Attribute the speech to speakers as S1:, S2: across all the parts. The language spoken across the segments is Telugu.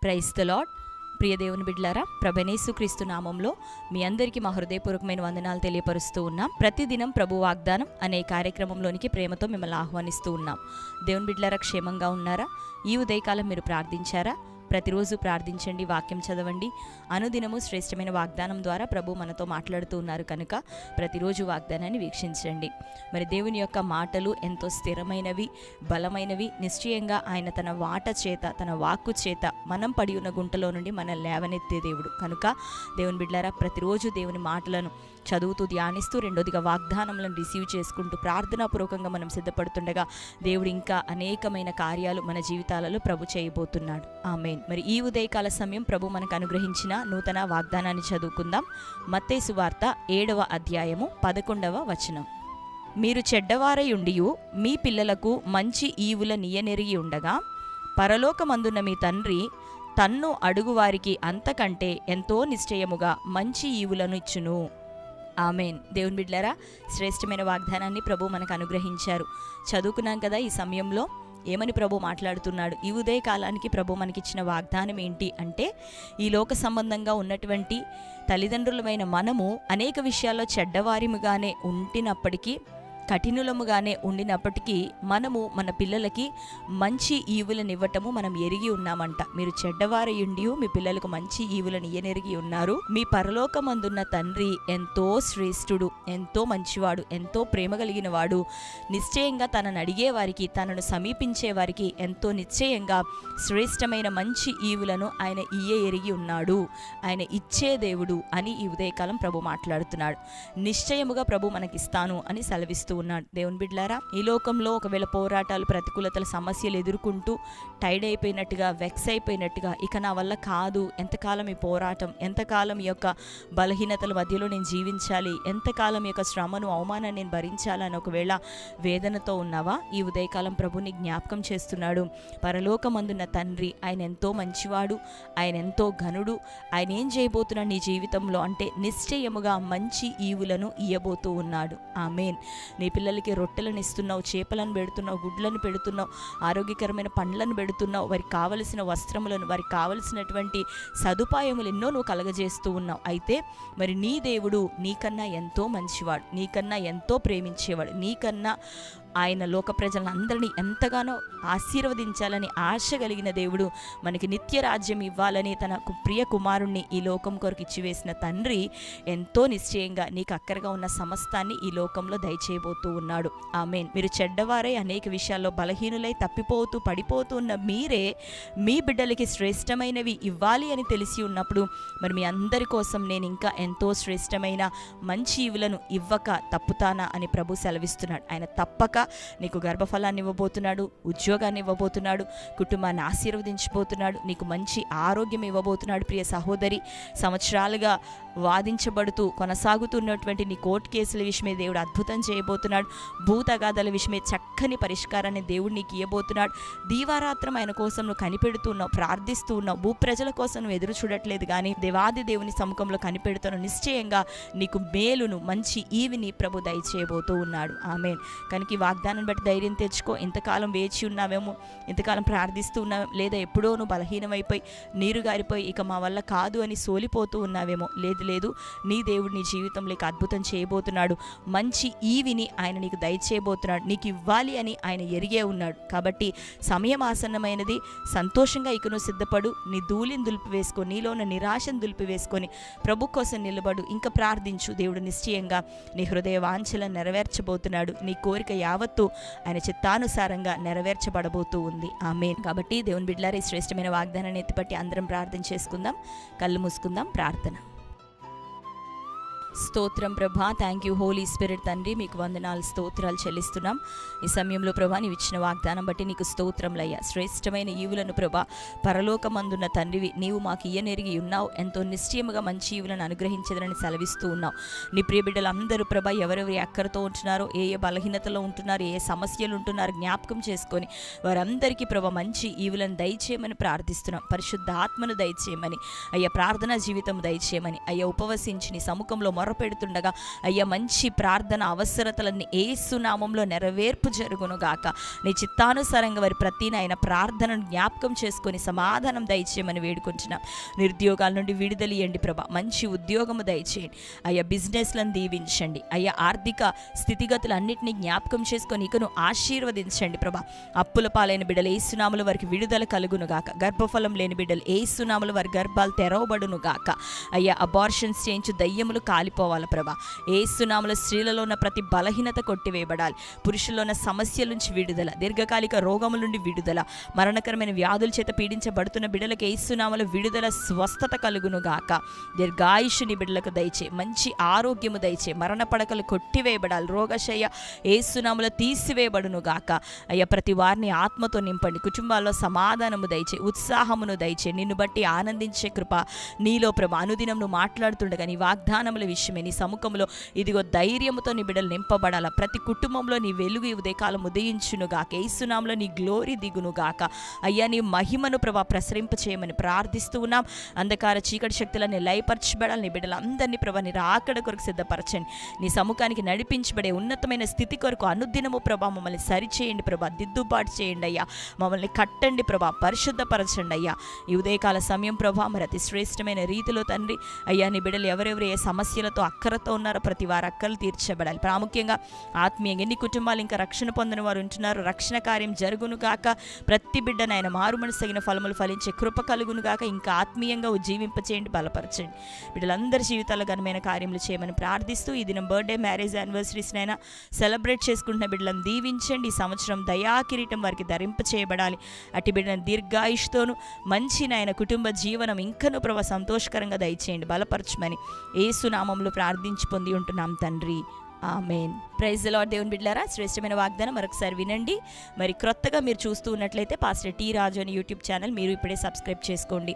S1: Praise the lord. ప్రియ దేవుని బిడ్డలారా, ప్రభువైన క్రీస్తు నామంలో మీ అందరికీ మా హృదయపూర్వకమైన వందనాలు తెలియపరుస్తూ ఉన్నాం. ప్రతిదినం ప్రభు వాగ్దానం అనే కార్యక్రమంలోనికి ప్రేమతో మిమ్మల్ని ఆహ్వానిస్తూ ఉన్నాం. దేవుని బిడ్డలారా, క్షేమంగా ఉన్నారా? ఈ ఉదయకాలం మీరు ప్రార్థించారా? ప్రతిరోజు ప్రార్థించండి, వాక్యం చదవండి. అనుదినము శ్రేష్టమైన వాగ్దానం ద్వారా ప్రభు మనతో మాట్లాడుతూ ఉన్నారు కనుక ప్రతిరోజు వాగ్దానాన్ని వీక్షించండి. మరి దేవుని యొక్క మాటలు ఎంతో స్థిరమైనవి, బలమైనవి. నిశ్చయంగా ఆయన తన వాట చేత, తన వాక్కు చేత మనం పడి ఉన్న గుంటలో నుండి మనం లేవనెత్తే దేవుడు కనుక దేవుని బిడ్డలారా, ప్రతిరోజు దేవుని మాటలను చదువుతూ ధ్యానిస్తూ, రెండోదిగా వాగ్దానములను రిసీవ్ చేసుకుంటూ ప్రార్థనాపూర్వకంగా మనం సిద్ధపడుతుండగా దేవుడు ఇంకా అనేకమైన కార్యాలు మన జీవితాలలో ప్రభు చేయబోతున్నాడు. ఆమేన్. మరి ఈ ఉదయకాల సమయం ప్రభు మనకు అనుగ్రహించిన నూతన వాగ్దానాన్ని చదువుకుందాం. మత్తయి సువార్త 7వ అధ్యాయము 11వ వచనం. మీరు చెడ్డవారై ఉండియు మీ పిల్లలకు మంచి ఈవుల నియనెరిగి ఉండగా పరలోకమందున్న మీ తండ్రి తన్ను అడుగువారికి అంతకంటే ఎంతో నిశ్చయముగా మంచి ఈవులను ఇచ్చును. ఆమేన్. దేవుని బిడ్డలారా, శ్రేష్టమైన వాగ్దానాన్ని ప్రభు మనకు అనుగ్రహించారు. చదువుకున్నాం కదా. ఈ సమయంలో ఏమని ప్రభు మాట్లాడుతున్నాడు? ఈ ఉదయ కాలానికి ప్రభు మనకిచ్చిన వాగ్దానం ఏంటి అంటే, ఈ లోక సంబంధంగా ఉన్నటువంటి తల్లిదండ్రులమైన మనము అనేక విషయాల్లో చెడ్డవారిముగానే ఉంటినప్పటికీ, కఠినులముగానే ఉండినప్పటికీ మనము మన పిల్లలకి మంచి ఈవులను ఇవ్వటము మనం ఎరిగి ఉన్నామంట. మీరు చెడ్డవారయుండి మీ పిల్లలకు మంచి ఈవులను ఇయ్యనెరిగి ఉన్నారు. మీ పరలోకమందున్న తండ్రి ఎంతో శ్రేష్ఠుడు, ఎంతో మంచివాడు, ఎంతో ప్రేమ కలిగిన వాడు. నిశ్చయంగా తనను అడిగే వారికి, తనను సమీపించే వారికి ఎంతో నిశ్చయంగా శ్రేష్టమైన మంచి ఈవులను ఆయన ఎరిగి ఉన్నాడు. ఆయన ఇచ్చే దేవుడు అని ఈ ఉదయకాలం ప్రభు మాట్లాడుతున్నాడు. నిశ్చయముగా ప్రభు మనకిస్తాను అని సెలవిస్తూ ఉన్నాడు. దేవుని బిడ్డలారా, ఈ లోకంలో ఒకవేళ పోరాటాలు, ప్రతికూలతలు, సమస్యలు ఎదుర్కొంటూ టైర్డ్ అయిపోయినట్టుగా, వెక్స్ అయిపోయినట్టుగా, ఇక నా వల్ల కాదు, ఎంతకాలం ఈ పోరాటం, ఎంతకాలం ఈ యొక్క బలహీనతల మధ్యలో నేను జీవించాలి, ఎంతకాలం ఈ యొక్క శ్రమను, అవమానాన్ని నేను భరించాలని ఒకవేళ వేదనతో ఉన్నావా? ఈ ఉదయకాలం ప్రభుని జ్ఞాపకం చేస్తున్నాడు. పరలోకమందున్న తండ్రి ఆయన ఎంతో మంచివాడు, ఆయన ఎంతో ఘనుడు. ఆయన ఏం చేయబోతున్నాడు నీ జీవితంలో అంటే నిశ్చయముగా మంచి ఈవులను ఇయ్యబోతూ ఉన్నాడు. ఆమేన్. నీ పిల్లలకి రొట్టెలను ఇస్తున్నావు, చేపలను పెడుతున్నావు, గుడ్లను పెడుతున్నావు, ఆరోగ్యకరమైన పండ్లను పెడుతున్నావు, వారికి కావలసిన వస్త్రములను, వారికి కావలసినటువంటి సదుపాయములు ఎన్నో నువ్వు కలగజేస్తూ ఉన్నావు. అయితే మరి నీ దేవుడు నీకన్నా ఎంతో మంచివాడు, నీకన్నా ఎంతో ప్రేమించేవాడు, నీకన్నా ఆయన లోక ప్రజలందరినీ ఎంతగానో ఆశీర్వదించాలని ఆశ కలిగిన దేవుడు, మనకి నిత్య రాజ్యం ఇవ్వాలని తన ప్రియ కుమారుణ్ణి ఈ లోకం కొరకు ఇచ్చివేసిన తండ్రి ఎంతో నిశ్చయంగా నీకు అక్కరగా ఉన్న సమస్తాన్ని ఈ లోకంలో దయచేయబోతూ ఉన్నాడు. ఆమేన్. మీరు చెడ్డవారై అనేక విషయాల్లో బలహీనులై తప్పిపోతూ పడిపోతూ ఉన్న మీరే మీ బిడ్డలకి శ్రేష్టమైనవి ఇవ్వాలి అని తెలిసి ఉన్నప్పుడు మరి మీ అందరి కోసం నేను ఇంకా ఎంతో శ్రేష్టమైన మంచి ఈవులను ఇవ్వక తప్పుతానా అని ప్రభు సెలవిస్తున్నాడు. ఆయన తప్పక నీకు గర్భఫలాన్ని ఇవ్వబోతున్నాడు, ఉద్యోగాన్ని ఇవ్వబోతున్నాడు, కుటుంబాన్ని ఆశీర్వదించబోతున్నాడు, నీకు మంచి ఆరోగ్యం ఇవ్వబోతున్నాడు. ప్రియ సహోదరి, సంవత్సరాలుగా వాదించబడుతూ కొనసాగుతున్నటువంటి నీ కోర్టు కేసుల విషయమే దేవుడు అద్భుతం చేయబోతున్నాడు. భూతగాథల విషయమే చక్కని పరిష్కారాన్ని దేవుడు నీకు ఇవ్వబోతున్నాడు. దీవారాత్రం ఆయన కోసం నువ్వు కనిపెడుతున్నావు, ప్రార్థిస్తూ ఉన్నావు. భూప్రజల కోసం నువ్వు ఎదురు చూడట్లేదు, కానీ దేవాది దేవుని సముఖంలో కనిపెడుతున్నావు. నిశ్చయంగా నీకు మేలును, మంచి ఈవిని ప్రభు దయచేయబోతూ ఉన్నాడు. ఆమేన్. కనుక ఈ వాగ్దానం బట్టి ధైర్యం తెచ్చుకో. ఇంతకాలం వేచి ఉన్నావేమో, ఇంతకాలం ప్రార్థిస్తూ ఉన్నావేమో, లేదా ఎప్పుడో నువ్వు బలహీనమైపోయి నీరు గారిపోయి ఇక మా వల్ల కాదు అని సోలిపోతూ ఉన్నావేమో. లేదు, నీ దేవుడు నీ జీవితంలోకి అద్భుతం చేయబోతున్నాడు. మంచి ఈవిని ఆయన నీకు దయచేయబోతున్నాడు. నీకు ఇవ్వాలి అని ఆయన ఎరిగే ఉన్నాడు. కాబట్టి సమయం ఆసన్నమైనది. సంతోషంగా ఇక నువ్వు సిద్ధపడు. నీ ధూళిని దులిపివేసుకొని, నీలో ఉన్న నిరాశను దులిపివేసుకొని ప్రభు కోసం నిలబడు. ఇంకా ప్రార్థించు. దేవుడు నిశ్చయంగా నీ హృదయ వాంఛలను నెరవేర్చబోతున్నాడు. నీ కోరిక యావత్తు ఆయన చిత్తానుసారంగా నెరవేర్చబడబోతూ ఉంది. ఆమేన్. కాబట్టి దేవుని బిడ్డలారా, ఈ శ్రేష్టమైన వాగ్దానాన్ని ఎత్తిపట్టి అందరం ప్రార్థన చేసుకుందాం. కళ్ళు మూసుకుందాం. ప్రార్థన. స్తోత్రం ప్రభా, థ్యాంక్ యూ హోలీ స్పిరిట్ తండ్రి, మీకు వందనాలు, స్తోత్రాలు చెల్లిస్తున్నాం. ఈ సమయంలో ప్రభా నీవు ఇచ్చిన వాగ్దానం బట్టి నీకు స్తోత్రములయ్యా. శ్రేష్టమైన ఈవులను ప్రభా పరలోకమందున్న తండ్రివి నీవు మాకు ఇయ్యనెరిగి ఉన్నావు. ఎంతో నిశ్చయముగా మంచి ఈవులను అనుగ్రహించదని సెలవిస్తూ ఉన్నావు. నీ ప్రియ బిడ్డలందరూ ప్రభా ఎవరెవరి అక్కరతో ఉంటున్నారో, ఏ బలహీనతలో ఉంటున్నారు, ఏ సమస్యలు ఉంటున్నారు జ్ఞాపకం చేసుకొని వారందరికీ ప్రభా మంచి ఈవులను దయచేయమని ప్రార్థిస్తున్నాం. పరిశుద్ధ ఆత్మను దయచేయమని అయ్యా, ప్రార్థనా జీవితం దయచేయమని అయ్యా, ఉపవసించి నీ సముఖంలో మొరపెడుతుండగా అయ్యా మంచి ప్రార్థన అవసరతలన్నీ యేసు నామంలో నెరవేర్పు జరుగును గాక. నీ చిత్తానుసారంగా వారి ప్రతి నాయన ప్రార్థనను జ్ఞాపకం చేసుకొని సమాధానం దయచేయమని వేడుకుంటున్నాం. నిరుద్యోగాల నుండి విడుదలియండి ప్రభా, మంచి ఉద్యోగము దయచేయండి అయ్యా. బిజినెస్లను దీవించండి అయ్యా. ఆర్థిక స్థితిగతులన్నింటినీ జ్ఞాపకం చేసుకొని ఇకను ఆశీర్వదించండి ప్రభా. అప్పుల పాలైన బిడ్డలు యేసునామములో వారికి విడుదల కలుగును గాక. గర్భఫలం లేని బిడ్డలు యేసునామములో వారి గర్భాలు తెరవబడును గాక అయ్యా. అబార్షన్స్ చేయించు దయ్యములు కాలిపోవాలి ప్రభా. యేసునామములో స్త్రీలలో ఉన్న ప్రతి బలహీనత కొట్టివేయబడాలి. పురుషుల్లో ఉన్న సమస్యల నుంచి విడుదల, దీర్ఘకాలిక రోగముల నుండి విడుదల, మరణకరమైన వ్యాధుల చేత పీడించబడుతున్న బిడ్డలకు యేసునామములో విడుదల, స్వస్థత కలుగును గాక. దీర్ఘాయుషుని బిడ్డలకు దయచే, మంచి ఆరోగ్యము దయచే, మరణ పడకలు కొట్టివేయబడాలి. రోగశయ్య యేసునామములో తీసివేయబడును గాక అయ్యా. ప్రతి వారిని ఆత్మతో నింపండి. కుటుంబాల్లో సమాధానము దయచే, ఉత్సాహమును దయచే, నిన్ను బట్టి ఆనందించే కృప నీలో ప్రభా. అనుదినం నువ్వు మాట్లాడుతుండగా నీ వాగ్దానముల విషయమే నీ సముఖంలో ఇదిగో ధైర్యముతో నీ బిడ్డలు నింపబడాల. ప్రతి కుటుంబంలో నీ వెలుగు ఈ ఉదయకాలం ఉదయించును గాక. యేసునామములో నీ గ్లోరీ దిగును గాక అయ్యా. నీ మహిమను ప్రభా ప్రసరింప చేయమని ప్రార్థిస్తూ ఉన్నాం. అంధకార చీకటి శక్తులన్నీ లయపరచబడాలి. నీ బిడ్డలందరినీ ప్రభా నీ రాకడ కొరకు సిద్ధపరచండి. నీ సముఖానికి నడిపించబడే ఉన్నతమైన స్థితి కొరకు అనుదినము ప్రభా మమ్మల్ని సరిచేయండి ప్రభా. దిద్దుబాటు చేయండి అయ్యా. మమ్మల్ని కట్టండి ప్రభా, పరిశుద్ధపరచండి అయ్యా. ఈ ఉదయకాల సమయం ప్రభా మరి అతి శ్రేష్టమైన రీతిలో తండ్రి అయ్యా నీ బిడ్డలు ఎవరెవరు ఏ సమస్యలతో అక్కరతో ఉన్నారో ప్రతి వారి అక్కలు తీర్చబడాలి. ప్రాముఖ్యంగా ఆత్మీయంగా ఎన్ని కుటుంబాలు ఇంకా రక్షణ పొందిన వారు ఉంటున్నారు, రక్షణ కార్యం జరుగును గాక. ప్రతి బిడ్డను ఆయన మారు మనసు తగిన ఫలములు ఫలించే కృప కలుగును గాక. ఇంకా ఆత్మీయంగా ఉజ్జీవింపచేయండి, బలపరచండి. బిడ్డలందరి జీవితాల్లో ఘనమైన కార్యములు చేయమని ప్రార్థిస్తూ ఈ దినం బర్త్డే, మ్యారేజ్, యానివర్సరీస్నైనా సెలబ్రేట్ చేసుకుంటున్న బిడ్డలను దీవించండి. ఈ సంవత్సరం దయాకిరీటం వారికి ధరింప చేయబడాలి. అటు బిడ్డను దీర్ఘాయుష్తోనూ మంచి నాయన కుటుంబ జీవనం ఇంకనూ ప్రభా సంతోషకరంగా దయచేయండి, బలపరచమని యేసు నామములో ప్రార్థించి పొంది ఉంటున్నాం తండ్రి. ఆమేన్. Praise the Lord. దేవుని బిడ్డలారా, శ్రేష్టమైన వాగ్దానం మరొకసారి వినండి. మరి క్రొత్తగా మీరు చూస్తూ ఉన్నట్లయితే పాస్టర్ టి రాజు అని యూట్యూబ్ ఛానల్ మీరు ఇప్పుడే సబ్స్క్రైబ్ చేసుకోండి,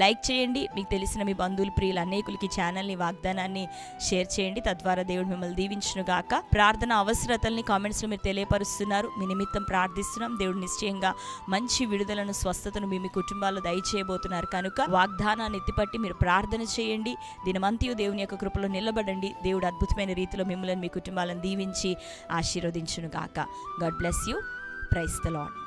S1: లైక్ చేయండి. మీకు తెలిసిన మీ బంధువులు, ప్రియులు అనేకులకి ఛానల్ని, వాగ్దానాన్ని షేర్ చేయండి. తద్వారా దేవుడు మిమ్మల్ని దీవించును గాక. ప్రార్థన అవసరతల్ని కామెంట్స్లో మీరు తెలియపరుస్తున్నారు, మీ నిమిత్తం ప్రార్థిస్తున్నాం. దేవుడు నిశ్చయంగా మంచి విడుదలను, స్వస్థతను మీ కుటుంబాల్లో దయచేయబోతున్నారు కనుక వాగ్దానాన్ని ఎత్తిపట్టి మీరు ప్రార్థన చేయండి. దినమంతయు దేవుని యొక్క కృపలో నిలబడండి. దేవుడు అద్భుతమైన రీతిలో మిమ్మల్ని, మీ కుటుంబాలను దీవించి ఆశీర్వదించును గాక. God bless you. Praise the lord.